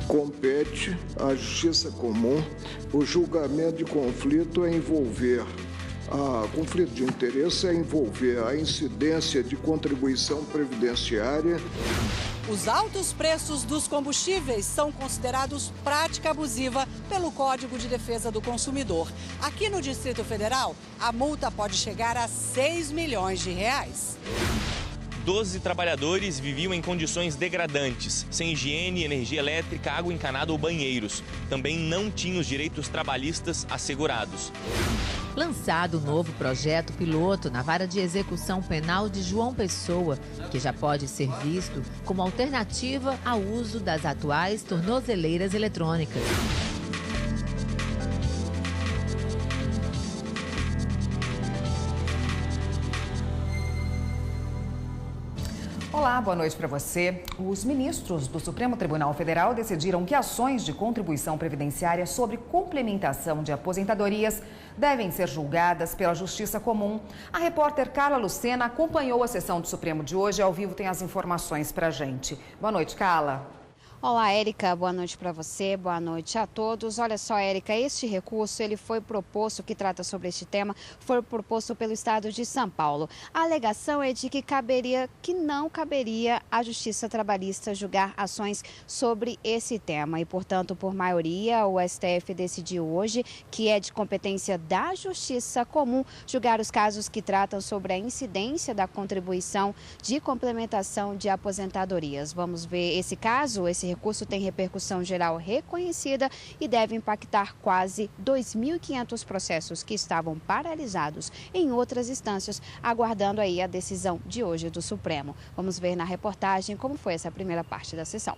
Compete à Justiça Comum o julgamento de conflito conflito de interesse é envolver a incidência de contribuição previdenciária. Os altos preços dos combustíveis são considerados prática abusiva pelo Código de Defesa do Consumidor. Aqui no Distrito Federal, a multa pode chegar a 6 milhões de reais. 12 trabalhadores viviam em condições degradantes, sem higiene, energia elétrica, água encanada ou banheiros. Também não tinham os direitos trabalhistas assegurados. Lançado o novo projeto piloto na Vara de Execução Penal de João Pessoa, que já pode ser visto como alternativa ao uso das atuais tornozeleiras eletrônicas. Olá, boa noite para você. Os ministros do Supremo Tribunal Federal decidiram que ações de contribuição previdenciária sobre complementação de aposentadorias devem ser julgadas pela Justiça Comum. A repórter Carla Lucena acompanhou a sessão do Supremo de hoje e ao vivo tem as informações para a gente. Boa noite, Carla. Olá, Érica, boa noite para você, boa noite a todos. Olha só, Érica, este recurso, ele foi proposto, que trata sobre este tema, foi proposto pelo Estado de São Paulo. A alegação é de que não caberia à Justiça Trabalhista julgar ações sobre esse tema. E, portanto, por maioria, o STF decidiu hoje que é de competência da Justiça Comum julgar os casos que tratam sobre a incidência da contribuição de complementação de aposentadorias. Vamos ver esse caso, esse recurso tem repercussão geral reconhecida e deve impactar quase 2.500 processos que estavam paralisados em outras instâncias, aguardando aí a decisão de hoje do Supremo. Vamos ver na reportagem como foi essa primeira parte da sessão.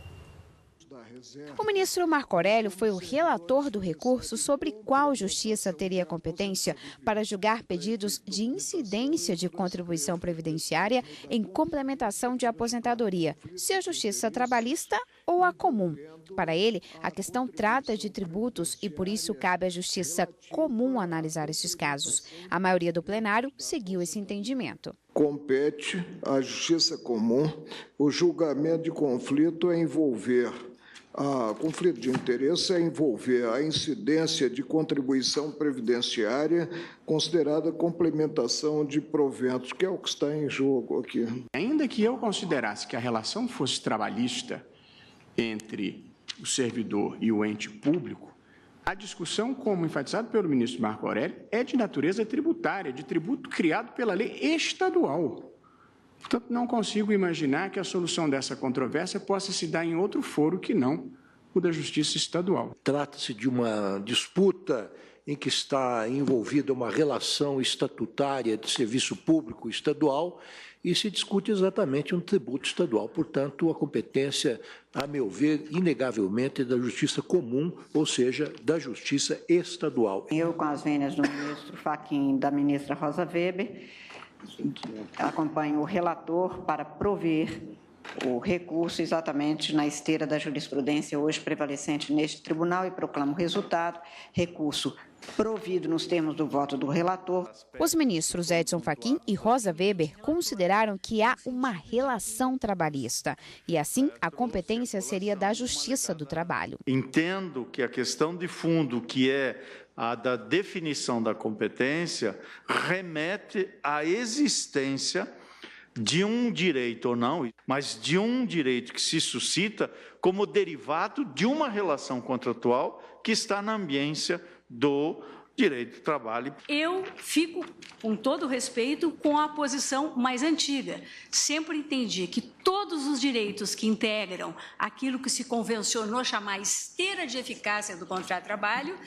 O ministro Marco Aurélio foi o relator do recurso sobre qual justiça teria competência para julgar pedidos de incidência de contribuição previdenciária em complementação de aposentadoria, se a Justiça Trabalhista ou a comum. Para ele, a questão trata de tributos e, por isso, cabe à Justiça Comum analisar esses casos. A maioria do plenário seguiu esse entendimento. Compete à Justiça Comum o julgamento de conflito conflito de interesse é envolver a incidência de contribuição previdenciária considerada complementação de proventos, que é o que está em jogo aqui. Ainda que eu considerasse que a relação fosse trabalhista entre o servidor e o ente público, a discussão, como enfatizado pelo ministro Marco Aurélio, é de natureza tributária, de tributo criado pela lei estadual. Portanto, não consigo imaginar que a solução dessa controvérsia possa se dar em outro foro que não o da Justiça Estadual. Trata-se de uma disputa em que está envolvida uma relação estatutária de serviço público estadual e se discute exatamente um tributo estadual. Portanto, a competência, a meu ver, inegavelmente é da Justiça Comum, ou seja, da Justiça Estadual. Eu, com as vênias do ministro Fachin e da ministra Rosa Weber, acompanho o relator para prover o recurso exatamente na esteira da jurisprudência hoje prevalecente neste tribunal e proclamo o resultado. Recurso provido nos termos do voto do relator. Os ministros Edson Fachin e Rosa Weber consideraram que há uma relação trabalhista e, assim, a competência seria da Justiça do Trabalho. Entendo que a questão de fundo, que é a da definição da competência, remete à existência de um direito ou não, mas de um direito que se suscita como derivado de uma relação contratual que está na ambiência do direito do trabalho. Eu fico, com todo respeito, com a posição mais antiga. Sempre entendi que todos os direitos que integram aquilo que se convencionou chamar esteira de eficácia do contrato de trabalho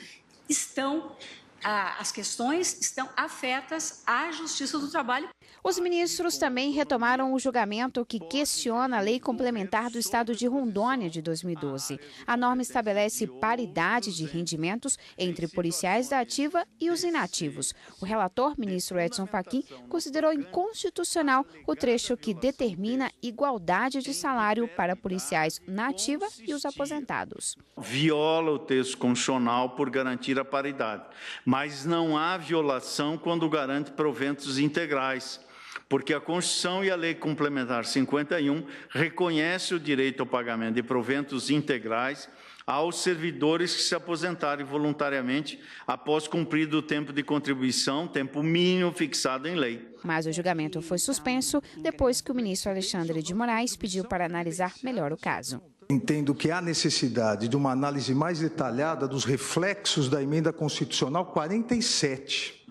as questões estão afetas à Justiça do Trabalho. Os ministros também retomaram o julgamento que questiona a Lei Complementar do Estado de Rondônia de 2012. A norma estabelece paridade de rendimentos entre policiais da ativa e os inativos. O relator, ministro Edson Fachin, considerou inconstitucional o trecho que determina igualdade de salário para policiais na ativa e os aposentados. Viola o texto constitucional por garantir a paridade, mas não há violação quando garante proventos integrais, porque a Constituição e a Lei Complementar 51 reconhecem o direito ao pagamento de proventos integrais aos servidores que se aposentarem voluntariamente após cumprido o tempo de contribuição, tempo mínimo fixado em lei. Mas o julgamento foi suspenso depois que o ministro Alexandre de Moraes pediu para analisar melhor o caso. Entendo que há necessidade de uma análise mais detalhada dos reflexos da emenda constitucional 47,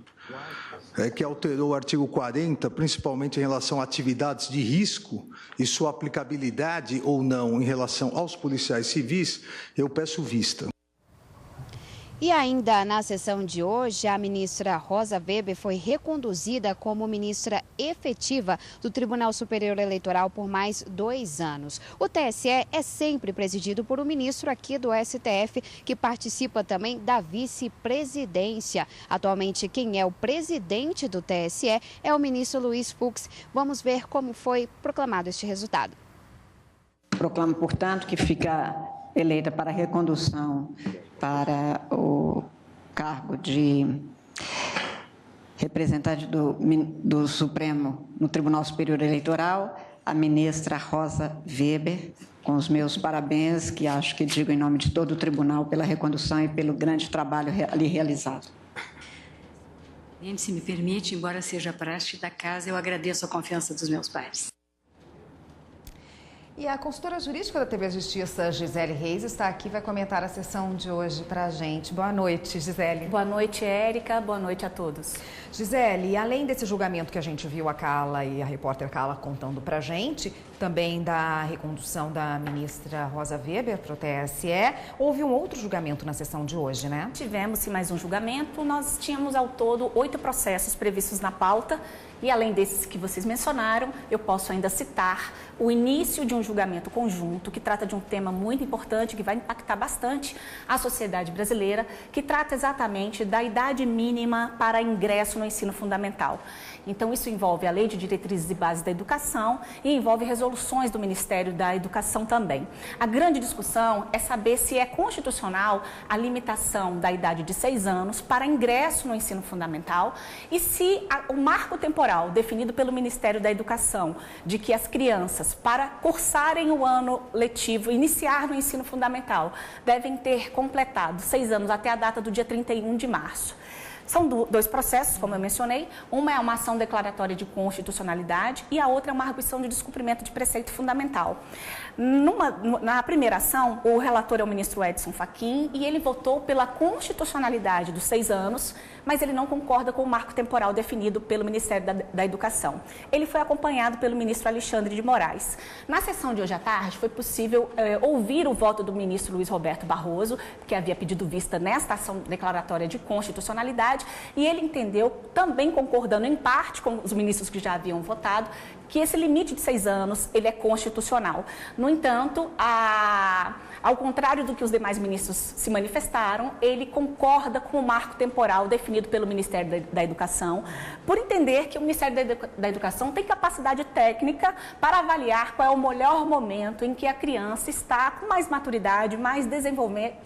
que alterou o artigo 40, principalmente em relação a atividades de risco e sua aplicabilidade ou não em relação aos policiais civis. Eu peço vista. E ainda na sessão de hoje, a ministra Rosa Weber foi reconduzida como ministra efetiva do Tribunal Superior Eleitoral por mais 2 anos. O TSE é sempre presidido por um ministro aqui do STF, que participa também da vice-presidência. Atualmente, quem é o presidente do TSE é o ministro Luiz Fux. Vamos ver como foi proclamado este resultado. Proclamo, portanto, que fica eleita para recondução para o cargo de representante do Supremo no Tribunal Superior Eleitoral, a ministra Rosa Weber, com os meus parabéns, que acho que digo em nome de todo o tribunal, pela recondução e pelo grande trabalho ali realizado. Se me permite, embora seja praxe da casa, eu agradeço a confiança dos meus pares. E a consultora jurídica da TV Justiça, Gisele Reis, está aqui e vai comentar a sessão de hoje para a gente. Boa noite, Gisele. Boa noite, Érica. Boa noite a todos. Gisele, além desse julgamento que a gente viu a Carla e a repórter Carla contando para a gente, também da recondução da ministra Rosa Weber para o TSE, houve um outro julgamento na sessão de hoje, né? Tivemos mais um julgamento. Nós tínhamos ao todo 8 processos previstos na pauta. E além desses que vocês mencionaram, eu posso ainda citar o início de um julgamento conjunto que trata de um tema muito importante, que vai impactar bastante a sociedade brasileira, que trata exatamente da idade mínima para ingresso no ensino fundamental. Então, isso envolve a Lei de Diretrizes e Bases da Educação e envolve resoluções do Ministério da Educação também. A grande discussão é saber se é constitucional a limitação da idade de 6 anos para ingresso no ensino fundamental e se o marco temporal definido pelo Ministério da Educação de que as crianças, para cursarem o ano letivo, iniciar no ensino fundamental, devem ter completado 6 anos até a data do dia 31 de março. São 2 processos, como eu mencionei. Uma é uma ação declaratória de constitucionalidade e a outra é uma arguição de descumprimento de preceito fundamental. Na primeira ação, o relator é o ministro Edson Fachin e ele votou pela constitucionalidade dos 6 anos, mas ele não concorda com o marco temporal definido pelo Ministério da Educação. Ele foi acompanhado pelo ministro Alexandre de Moraes. Na sessão de hoje à tarde, foi possível ouvir o voto do ministro Luiz Roberto Barroso, que havia pedido vista nesta ação declaratória de constitucionalidade, e ele entendeu, também concordando em parte com os ministros que já haviam votado, que esse limite de 6 anos ele é constitucional. No entanto, ao contrário do que os demais ministros se manifestaram, ele concorda com o marco temporal definido pelo Ministério da Educação, por entender que o Ministério da Educação tem capacidade técnica para avaliar qual é o melhor momento em que a criança está com mais maturidade, mais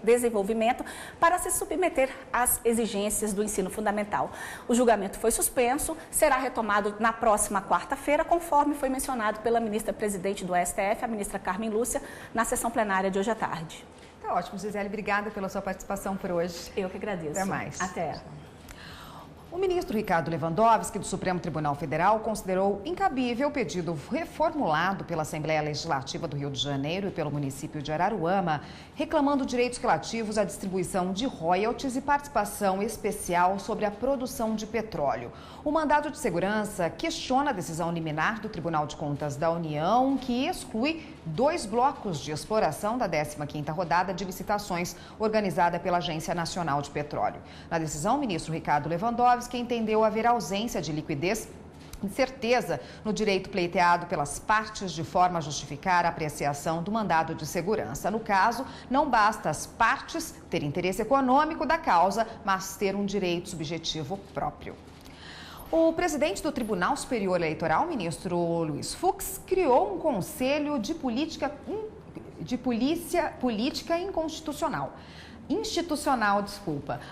desenvolvimento para se submeter às exigências do ensino fundamental. O julgamento foi suspenso, será retomado na próxima quarta-feira, conforme foi mencionado pela ministra-presidente do STF, a ministra Carmen Lúcia, na sessão plenária de hoje à tarde. Tá ótimo, Gisele. Obrigada pela sua participação por hoje. Eu que agradeço. Até mais. Até. O ministro Ricardo Lewandowski, do Supremo Tribunal Federal, considerou incabível o pedido reformulado pela Assembleia Legislativa do Rio de Janeiro e pelo município de Araruama, reclamando direitos relativos à distribuição de royalties e participação especial sobre a produção de petróleo. O mandado de segurança questiona a decisão liminar do Tribunal de Contas da União, que exclui 2 blocos de exploração da 15ª rodada de licitações organizada pela Agência Nacional de Petróleo. Na decisão, o ministro Ricardo Lewandowski entendeu haver ausência de liquidez e certeza no direito pleiteado pelas partes de forma a justificar a apreciação do mandado de segurança. No caso, não basta as partes terem interesse econômico da causa, mas ter um direito subjetivo próprio. O presidente do Tribunal Superior Eleitoral, ministro Luiz Fux, criou um conselho de política institucional.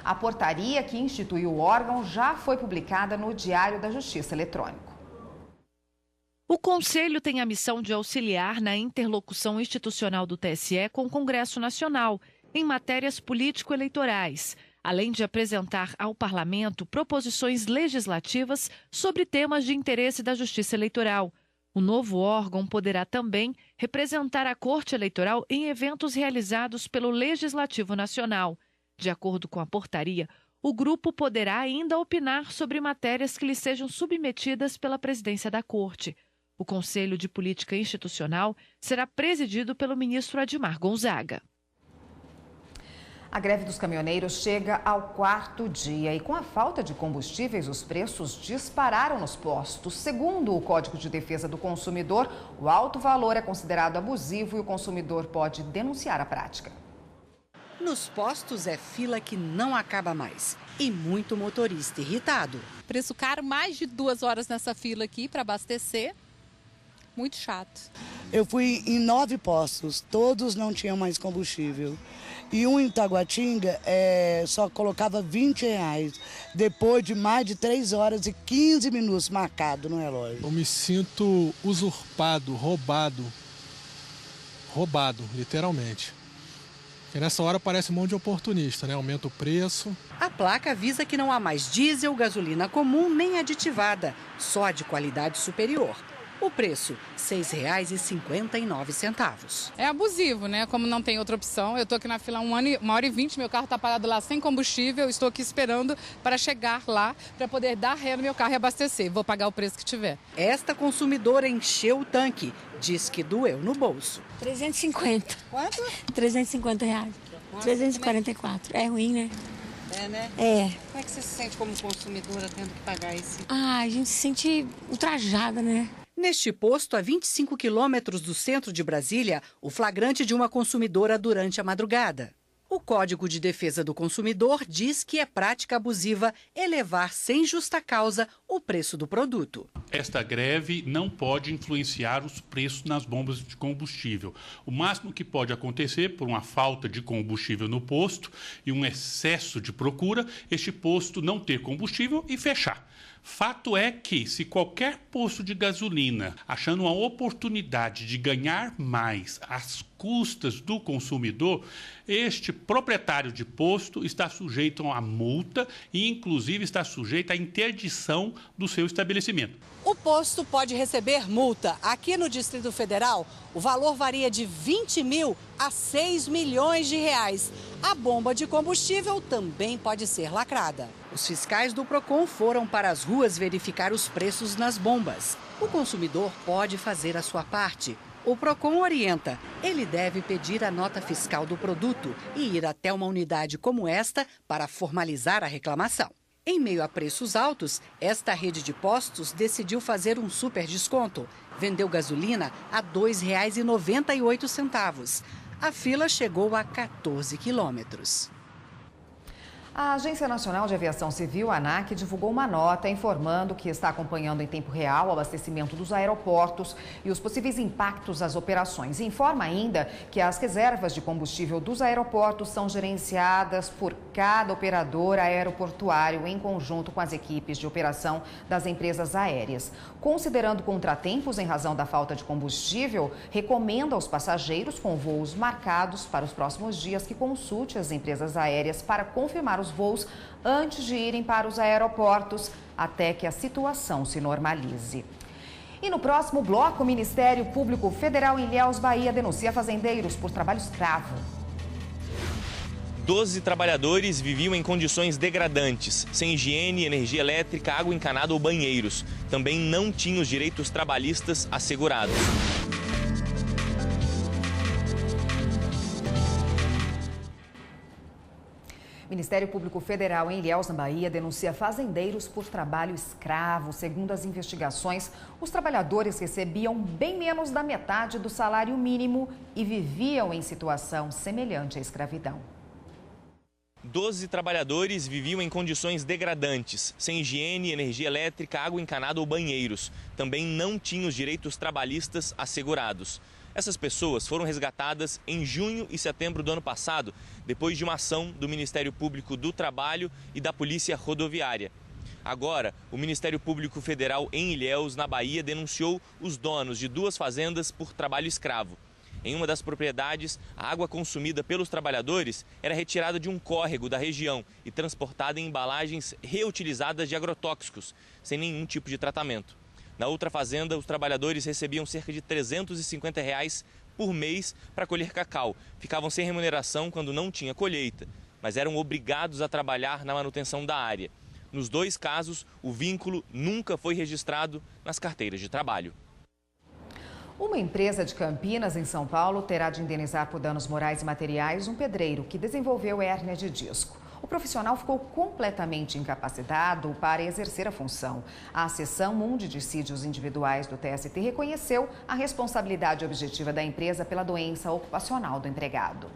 A portaria que instituiu o órgão já foi publicada no Diário da Justiça Eletrônico. O Conselho tem a missão de auxiliar na interlocução institucional do TSE com o Congresso Nacional em matérias político-eleitorais, além de apresentar ao parlamento proposições legislativas sobre temas de interesse da Justiça Eleitoral. O novo órgão poderá também representar a Corte Eleitoral em eventos realizados pelo Legislativo Nacional. De acordo com a portaria, o grupo poderá ainda opinar sobre matérias que lhe sejam submetidas pela presidência da Corte. O Conselho de Política Institucional será presidido pelo ministro Admar Gonzaga. A greve dos caminhoneiros chega ao 4º dia e com a falta de combustíveis, os preços dispararam nos postos. Segundo o Código de Defesa do Consumidor, o alto valor é considerado abusivo e o consumidor pode denunciar a prática. Nos postos é fila que não acaba mais e muito motorista irritado. Preço caro, mais de 2 horas nessa fila aqui para abastecer. Muito chato. Eu fui em 9 postos, todos não tinham mais combustível. E um em Taguatinga só colocava R$20, depois de mais de 3 horas e 15 minutos marcado no relógio. Eu me sinto usurpado, roubado, literalmente. E nessa hora parece um monte de oportunista, né? Aumenta o preço. A placa avisa que não há mais diesel, gasolina comum nem aditivada, só de qualidade superior. O preço, R$ 6,59. É abusivo, né? Como não tem outra opção. Eu estou aqui na fila 1h20, meu carro está parado lá sem combustível. Estou aqui esperando para chegar lá, para poder dar ré no meu carro e abastecer. Vou pagar o preço que tiver. Esta consumidora encheu o tanque. Diz que doeu no bolso. 350. Quanto? R$350. 344. É ruim, né? É, né? É. Como é que você se sente como consumidora tendo que pagar esse? A gente se sente ultrajada, né? Neste posto, a 25 quilômetros do centro de Brasília, o flagrante de uma consumidora durante a madrugada. O Código de Defesa do Consumidor diz que é prática abusiva elevar sem justa causa o preço do produto. Esta greve não pode influenciar os preços nas bombas de combustível. O máximo que pode acontecer, por uma falta de combustível no posto e um excesso de procura, este posto não ter combustível e fechar. Fato é que, se qualquer posto de gasolina, achando uma oportunidade de ganhar mais às custas do consumidor, este proprietário de posto está sujeito a multa e, inclusive, está sujeito à interdição do seu estabelecimento. O posto pode receber multa. Aqui no Distrito Federal, o valor varia de 20 mil a 6 milhões de reais. A bomba de combustível também pode ser lacrada. Os fiscais do PROCON foram para as ruas verificar os preços nas bombas. O consumidor pode fazer a sua parte. O PROCON orienta. Ele deve pedir a nota fiscal do produto e ir até uma unidade como esta para formalizar a reclamação. Em meio a preços altos, esta rede de postos decidiu fazer um super desconto. Vendeu gasolina a R$ 2,98. A fila chegou a 14 quilômetros. A Agência Nacional de Aviação Civil, ANAC, divulgou uma nota informando que está acompanhando em tempo real o abastecimento dos aeroportos e os possíveis impactos às operações. Informa ainda que as reservas de combustível dos aeroportos são gerenciadas por cada operador aeroportuário em conjunto com as equipes de operação das empresas aéreas. Considerando contratempos em razão da falta de combustível, recomenda aos passageiros com voos marcados para os próximos dias que consulte as empresas aéreas para confirmar os voos antes de irem para os aeroportos, até que a situação se normalize. E no próximo bloco, o Ministério Público Federal em Ilhéus, Bahia, denuncia fazendeiros por trabalho escravo. 12 trabalhadores viviam em condições degradantes, sem higiene, energia elétrica, água encanada ou banheiros. Também não tinham os direitos trabalhistas assegurados. O Ministério Público Federal em Ilhéus, na Bahia, denuncia fazendeiros por trabalho escravo. Segundo as investigações, os trabalhadores recebiam bem menos da metade do salário mínimo e viviam em situação semelhante à escravidão. 12 trabalhadores viviam em condições degradantes, sem higiene, energia elétrica, água encanada ou banheiros. Também não tinham os direitos trabalhistas assegurados. Essas pessoas foram resgatadas em junho e setembro do ano passado, depois de uma ação do Ministério Público do Trabalho e da Polícia Rodoviária. Agora, o Ministério Público Federal em Ilhéus, na Bahia, denunciou os donos de 2 fazendas por trabalho escravo. Em uma das propriedades, a água consumida pelos trabalhadores era retirada de um córrego da região e transportada em embalagens reutilizadas de agrotóxicos, sem nenhum tipo de tratamento. Na outra fazenda, os trabalhadores recebiam cerca de R$ 350 por mês para colher cacau. Ficavam sem remuneração quando não tinha colheita, mas eram obrigados a trabalhar na manutenção da área. Nos dois casos, o vínculo nunca foi registrado nas carteiras de trabalho. Uma empresa de Campinas, em São Paulo, terá de indenizar por danos morais e materiais um pedreiro que desenvolveu hérnia de disco. O profissional ficou completamente incapacitado para exercer a função. A Seção 1 de Dissídios Individuais do TST reconheceu a responsabilidade objetiva da empresa pela doença ocupacional do empregado.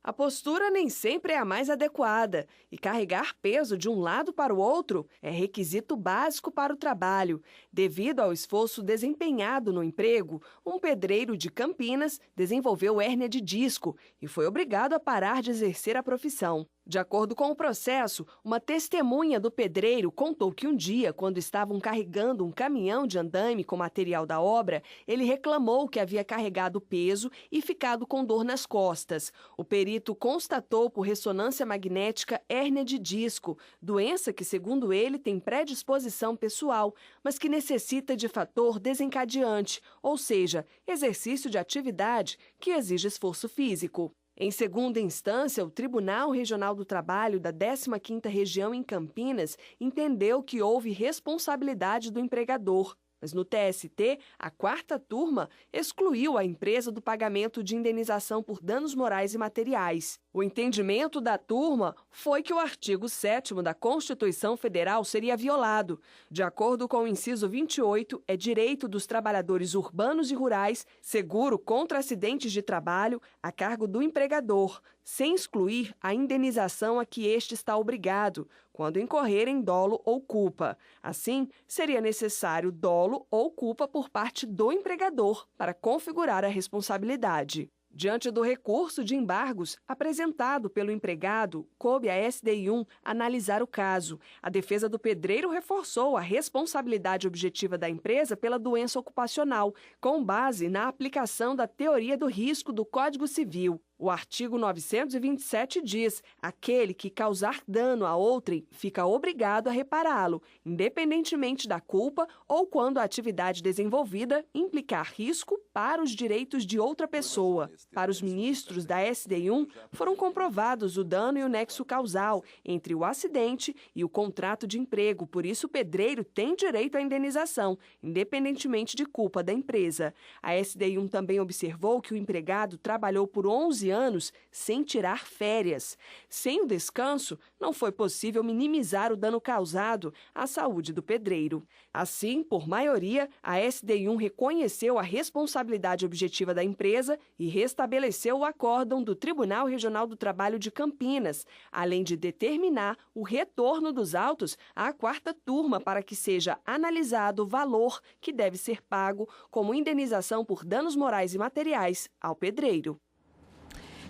A postura nem sempre é a mais adequada e carregar peso de um lado para o outro é requisito básico para o trabalho. Devido ao esforço desempenhado no emprego, um pedreiro de Campinas desenvolveu hérnia de disco e foi obrigado a parar de exercer a profissão. De acordo com o processo, uma testemunha do pedreiro contou que um dia, quando estavam carregando um caminhão de andaime com material da obra, ele reclamou que havia carregado peso e ficado com dor nas costas. O perito constatou por ressonância magnética hérnia de disco, doença que, segundo ele, tem predisposição pessoal, mas que necessita de fator desencadeante, ou seja, exercício de atividade que exige esforço físico. Em segunda instância, o Tribunal Regional do Trabalho da 15ª Região em Campinas entendeu que houve responsabilidade do empregador. Mas no TST, a 4ª turma excluiu a empresa do pagamento de indenização por danos morais e materiais. O entendimento da turma foi que o artigo 7º da Constituição Federal seria violado. De acordo com o inciso 28, é direito dos trabalhadores urbanos e rurais seguro contra acidentes de trabalho a cargo do empregador, sem excluir a indenização a que este está obrigado, quando incorrer em dolo ou culpa. Assim, seria necessário dolo ou culpa por parte do empregador para configurar a responsabilidade. Diante do recurso de embargos apresentado pelo empregado, coube à SDI1 analisar o caso. A defesa do pedreiro reforçou a responsabilidade objetiva da empresa pela doença ocupacional, com base na aplicação da teoria do risco do Código Civil. O artigo 927 diz: aquele que causar dano a outrem fica obrigado a repará-lo, independentemente da culpa ou quando a atividade desenvolvida implicar risco para os direitos de outra pessoa. Para os ministros da SDI1, foram comprovados o dano e o nexo causal entre o acidente e o contrato de emprego, por isso o pedreiro tem direito à indenização, independentemente de culpa da empresa. A SDI1 também observou que o empregado trabalhou por 11 anos sem tirar férias. Sem o descanso, não foi possível minimizar o dano causado à saúde do pedreiro. Assim, por maioria, a SDI1 reconheceu a responsabilidade objetiva da empresa e restabeleceu o acórdão do Tribunal Regional do Trabalho de Campinas, além de determinar o retorno dos autos à 4ª turma para que seja analisado o valor que deve ser pago como indenização por danos morais e materiais ao pedreiro.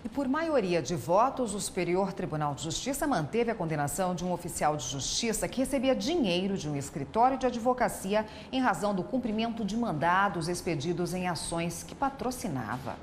E por maioria de votos, o Superior Tribunal de Justiça manteve a condenação de um oficial de justiça que recebia dinheiro de um escritório de advocacia em razão do cumprimento de mandados expedidos em ações que patrocinava.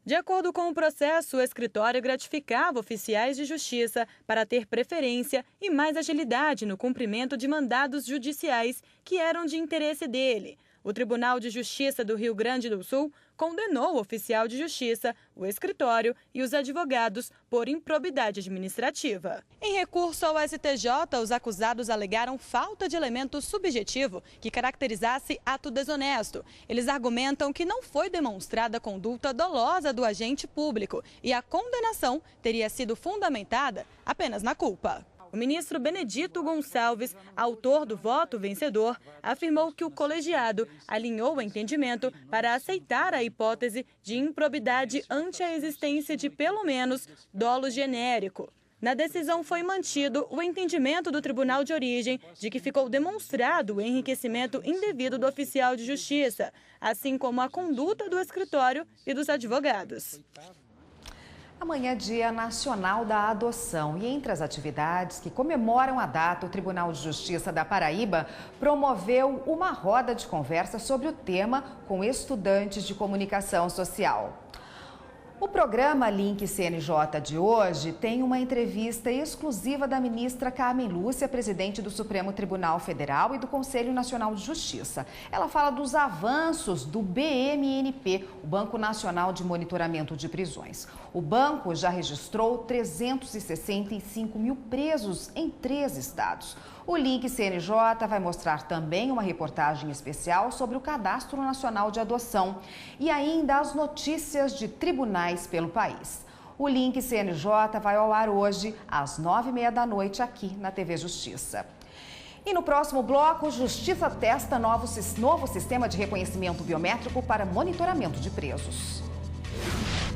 De acordo com o processo, o escritório gratificava oficiais de justiça para ter preferência e mais agilidade no cumprimento de mandados judiciais que eram de interesse dele. O Tribunal de Justiça do Rio Grande do Sul condenou o oficial de justiça, o escritório e os advogados por improbidade administrativa. Em recurso ao STJ, os acusados alegaram falta de elemento subjetivo que caracterizasse ato desonesto. Eles argumentam que não foi demonstrada conduta dolosa do agente público e a condenação teria sido fundamentada apenas na culpa. O ministro Benedito Gonçalves, autor do voto vencedor, afirmou que o colegiado alinhou o entendimento para aceitar a hipótese de improbidade ante a existência de, pelo menos, dolo genérico. Na decisão foi mantido o entendimento do tribunal de origem de que ficou demonstrado o enriquecimento indevido do oficial de justiça, assim como a conduta do escritório e dos advogados. Amanhã é Dia Nacional da Adoção e entre as atividades que comemoram a data, o Tribunal de Justiça da Paraíba promoveu uma roda de conversa sobre o tema com estudantes de comunicação social. O programa Link CNJ de hoje tem uma entrevista exclusiva da ministra Carmen Lúcia, presidente do Supremo Tribunal Federal e do Conselho Nacional de Justiça. Ela fala dos avanços do BMNP, o Banco Nacional de Monitoramento de Prisões. O banco já registrou 365 mil presos em 3 estados. O Link CNJ vai mostrar também uma reportagem especial sobre o Cadastro Nacional de Adoção e ainda as notícias de tribunais pelo país. O Link CNJ vai ao ar hoje às 9h30 da noite aqui na TV Justiça. E no próximo bloco, Justiça testa novo sistema de reconhecimento biométrico para monitoramento de presos.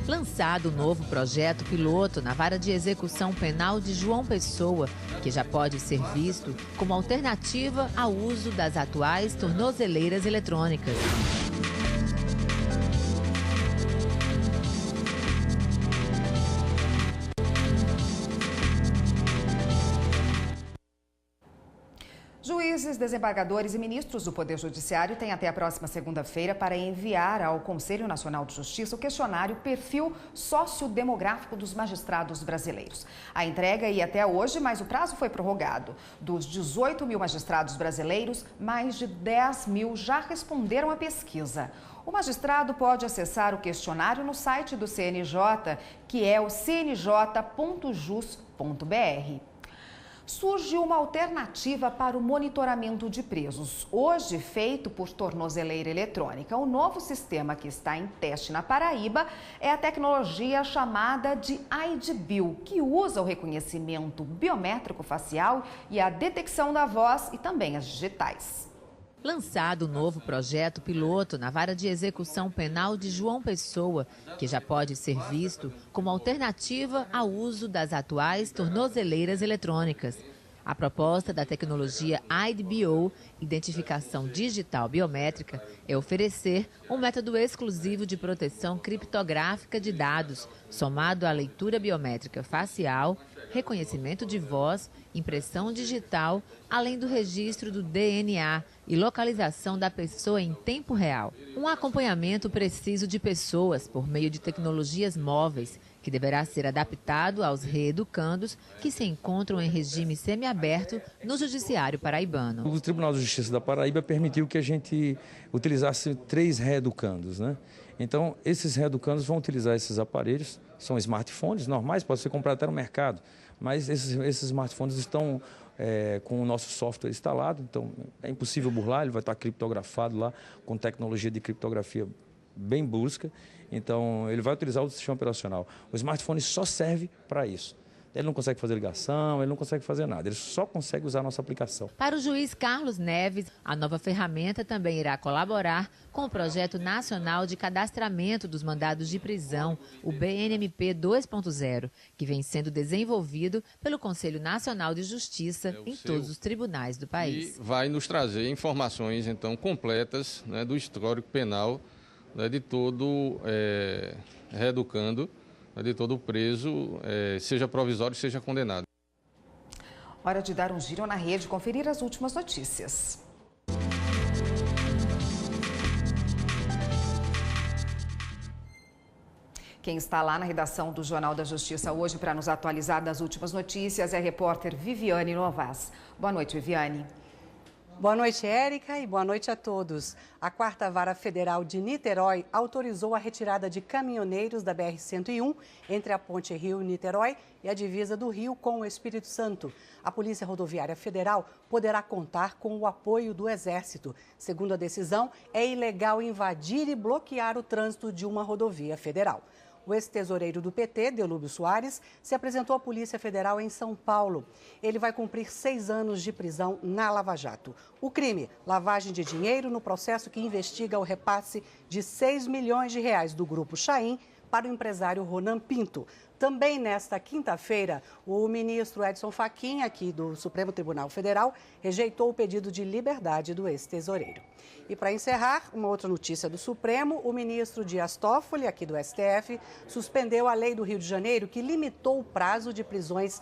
Lançado o novo projeto piloto na Vara de Execução Penal de João Pessoa, que já pode ser visto como alternativa ao uso das atuais tornozeleiras eletrônicas. Juízes, desembargadores e ministros do Poder Judiciário têm até a próxima segunda-feira para enviar ao Conselho Nacional de Justiça o questionário Perfil Sociodemográfico dos Magistrados Brasileiros. A entrega ia até hoje, mas o prazo foi prorrogado. Dos 18 mil magistrados brasileiros, mais de 10 mil já responderam à pesquisa. O magistrado pode acessar o questionário no site do CNJ, que é o cnj.jus.br. Surge uma alternativa para o monitoramento de presos, hoje feito por tornozeleira eletrônica. O novo sistema que está em teste na Paraíba é a tecnologia chamada de ID-Bio, que usa o reconhecimento biométrico facial e a detecção da voz e também as digitais. Lançado o novo projeto piloto na Vara de Execução Penal de João Pessoa, que já pode ser visto como alternativa ao uso das atuais tornozeleiras eletrônicas. A proposta da tecnologia ID-Bio, Identificação Digital Biométrica, é oferecer um método exclusivo de proteção criptográfica de dados, somado à leitura biométrica facial, reconhecimento de voz, impressão digital, além do registro do DNA e localização da pessoa em tempo real. Um acompanhamento preciso de pessoas por meio de tecnologias móveis, que deverá ser adaptado aos reeducandos que se encontram em regime semiaberto no Judiciário paraibano. O Tribunal de Justiça da Paraíba permitiu que a gente utilizasse 3 reeducandos, né? Então, esses reeducandos vão utilizar esses aparelhos, são smartphones normais, pode ser comprado até no mercado, mas esses smartphones estão com o nosso software instalado, então é impossível burlar, ele vai estar criptografado lá com tecnologia de criptografia bem brusca, então ele vai utilizar o sistema operacional. O smartphone só serve para isso. Ele não consegue fazer ligação, ele não consegue fazer nada, ele só consegue usar a nossa aplicação. Para o juiz Carlos Neves, a nova ferramenta também irá colaborar com o Projeto Nacional de Cadastramento dos Mandados de Prisão, o BNMP 2.0, que vem sendo desenvolvido pelo Conselho Nacional de Justiça em todos os tribunais do país. E vai nos trazer informações, então, completas, né, do histórico penal, né, de todo reeducando, de todo preso, seja provisório, seja condenado. Hora de dar um giro na rede e conferir as últimas notícias. Quem está lá na redação do Jornal da Justiça hoje para nos atualizar das últimas notícias é a repórter Viviane Novas. Boa noite, Viviane. Boa noite, Érica, e boa noite a todos. A 4ª Vara Federal de Niterói autorizou a retirada de caminhoneiros da BR-101 entre a Ponte Rio-Niterói e a divisa do Rio com o Espírito Santo. A Polícia Rodoviária Federal poderá contar com o apoio do Exército. Segundo a decisão, é ilegal invadir e bloquear o trânsito de uma rodovia federal. O ex-tesoureiro do PT, Delúbio Soares, se apresentou à Polícia Federal em São Paulo. Ele vai cumprir 6 anos de prisão na Lava Jato. O crime, lavagem de dinheiro no processo que investiga o repasse de 6 milhões de reais do Grupo Chaim para o empresário Ronan Pinto. Também nesta quinta-feira, o ministro Edson Fachin, aqui do Supremo Tribunal Federal, rejeitou o pedido de liberdade do ex-tesoureiro. E para encerrar, uma outra notícia do Supremo, o ministro Dias Toffoli, aqui do STF, suspendeu a lei do Rio de Janeiro que limitou o prazo de prisões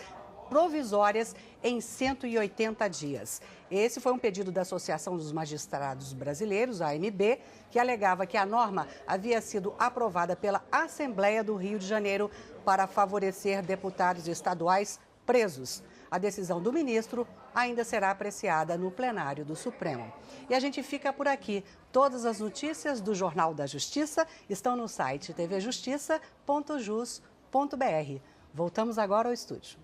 provisórias em 180 dias. Esse foi um pedido da Associação dos Magistrados Brasileiros, a AMB, que alegava que a norma havia sido aprovada pela Assembleia do Rio de Janeiro para favorecer deputados estaduais presos. A decisão do ministro ainda será apreciada no plenário do Supremo. E a gente fica por aqui. Todas as notícias do Jornal da Justiça estão no site tvjustiça.jus.br. Voltamos agora ao estúdio.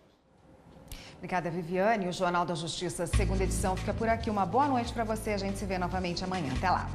Obrigada, Viviane. O Jornal da Justiça, segunda edição, fica por aqui. Uma boa noite para você. A gente se vê novamente amanhã. Até lá.